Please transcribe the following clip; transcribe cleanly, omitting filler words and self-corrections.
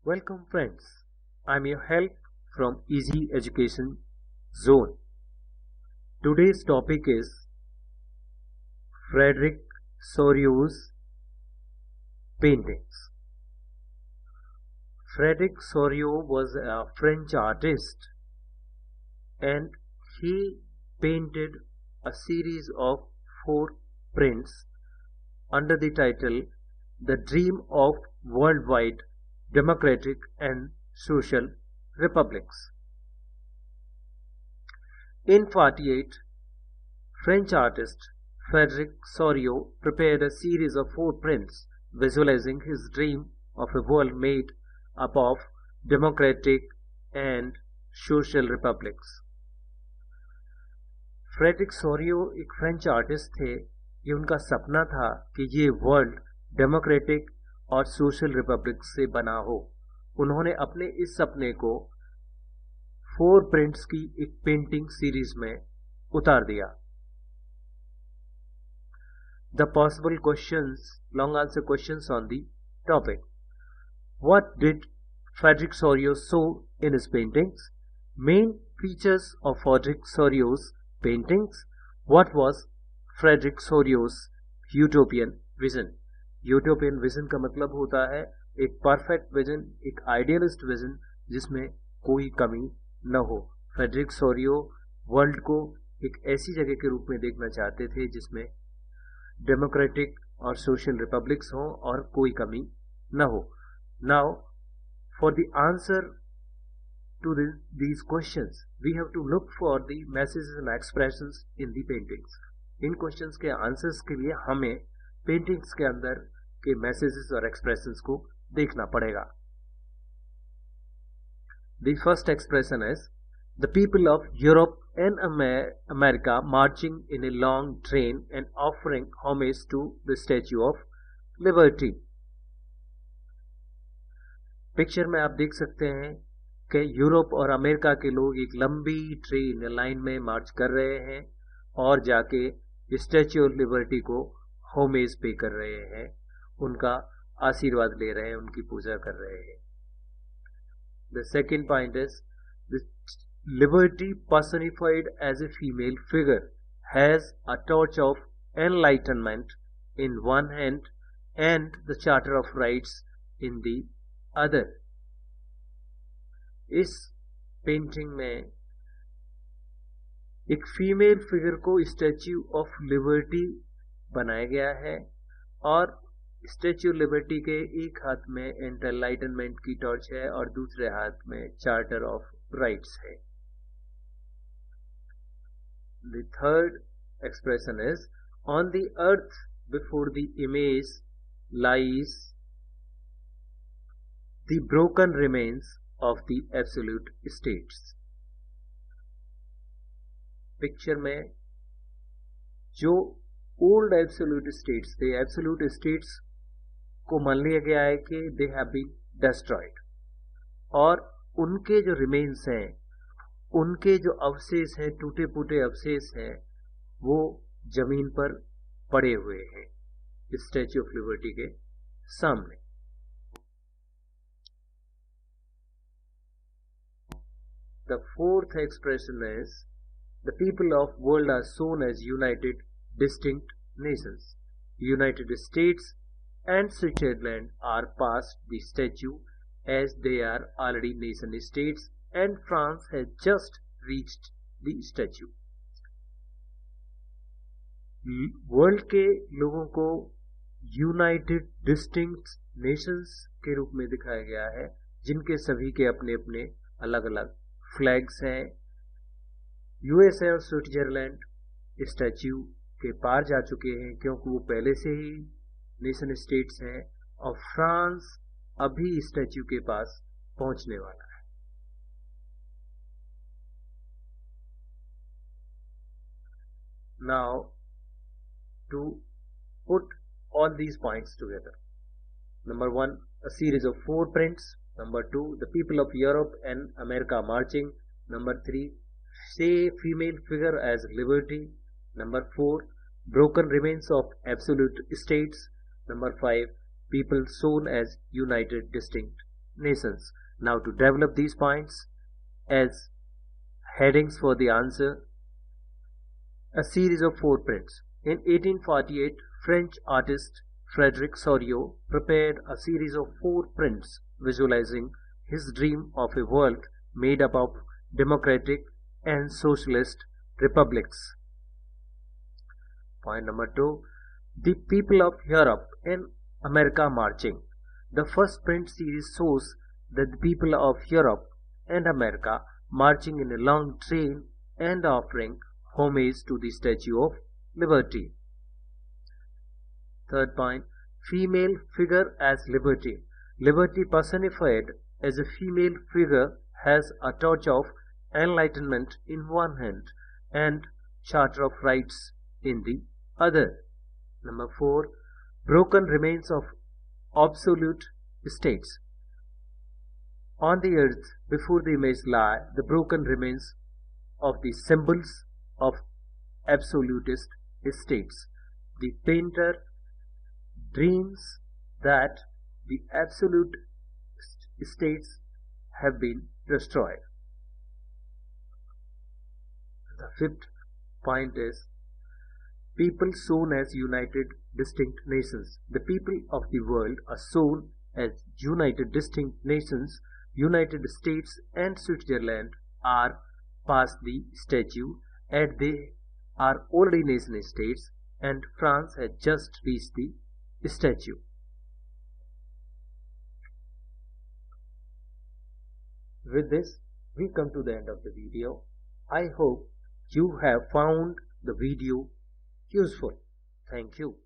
Welcome friends, I'm your help from Easy Education Zone. Today's topic is Frederic Soriot's paintings. Frederic Soriot was a French artist and he painted a series of 4 prints under the title The Dream of Worldwide Democratic and Social Republics. In 1948, French artist Frederic Soriot prepared a series of 4 prints visualizing his dream of a world made up of democratic and social republics. Frederick Sorio एक French artist थे। ये उनका सपना था कि ये world democratic और social Republic से बना हो। उन्होंने अपने इस सपने को 4 प्रिंट्स की एक पेंटिंग सीरीज में उतार दिया। The possible questions, long answer questions on the topic. What did Frederic Sorrieu saw in his paintings? Main features of Frederic Sorrieu's paintings. What was Frederic Soriot's utopian vision? Utopian vision का मतलब होता है एक perfect vision, एक idealist vision जिसमें कोई कमी न हो। फ्रेडरिक सोरियो वर्ल्ड को एक ऐसी जगह के रूप में देखना चाहते थे जिसमें डेमोक्रेटिक और सोशल रिपब्लिक्स हों और कोई कमी न हो। Now for the answer to these questions, we have to look for the messages and expressions in the paintings. In questions के answers के लिए हमें paintings के अंदर के messages और expressions को देखना पड़ेगा। The first expression is the people of Europe and America marching in a long train and offering homage to the Statue of Liberty. Picture में आप देख सकते हैं कि यूरोप और अमेरिका के लोग एक लंबी ट्रेन लाइन में मार्च कर रहे हैं और जाके स्टैच्यू ऑफ लिबर्टी को होमेज पे कर रहे हैं, उनका आशीर्वाद ले रहे हैं, उनकी पूजा कर रहे हैं। The second point is the liberty personified as a female figure has a torch of enlightenment in one hand and the charter of rights in the other. इस पेंटिंग में एक फीमेल फिगर को स्टैच्यू ऑफ लिबर्टी बनाया गया है और statue of liberty के एक हाथ में एनलाइटनमेंट की टॉर्च है और दूसरे हाथ में चार्टर ऑफ राइट्स है। The third expression is on the earth before the image lies the broken remains of the absolute states. Picture में जो ओल्ड एब्सोल्यूट स्टेट्स थे, एब्सोल्यूट स्टेट्स को मान लिया गया है कि दे हैव बीन डिस्ट्रॉयड और उनके जो रिमेन्स हैं, उनके जो अवशेष हैं, टूटे फूटे अवशेष हैं, वो जमीन पर पड़े हुए हैं स्टैच्यू ऑफ लिबर्टी के सामने। The fourth expression is the people of world are shown as united, distinct nations. United States and Switzerland are past the statue as they are already nation states and France has just reached the statue. World के लोगों को United distinct Nations के रूप में दिखाया गया है जिनके सभी के अपने अपने अलग अलग फ्लैग्स हैं। यूएसए और स्विट्जरलैंड स्टैच्यू के पार जा चुके हैं क्योंकि वो पहले से ही नेशन स्टेट्स हैं और फ्रांस अभी स्टैच्यू के पास पहुंचने वाला है। Now to put all these points together, number 1 a series of 4 prints, number 2 the people of Europe and America marching, number 3 say female figure as liberty, number 4 broken remains of absolute states, number 5 people shown as united distinct nations. Now to develop these points as headings for the answer, a series of 4 prints. In 1848, French artist Frédéric Soriot prepared a series of 4 prints visualizing his dream of a world made up of democratic and socialist republics. Point number 2. The people of Europe and America marching. The first print series shows that the people of Europe and America marching in a long train and offering homage to the Statue of Liberty. Third point, female figure as liberty. Liberty personified as a female figure has a torch of enlightenment in one hand and Charter of Rights in the other. Number 4, broken remains of absolute states. On the earth before the image lie the broken remains of the symbols of absolutist states. The painter dreams that the absolute states have been destroyed. The fifth point is people shown as united distinct nations. The people of the world are shown as united distinct nations. United States and Switzerland are past the statue and they are already nation states, and France has just reached the statue. With this, we come to the end of the video. I hope you have found the video useful. Thank you.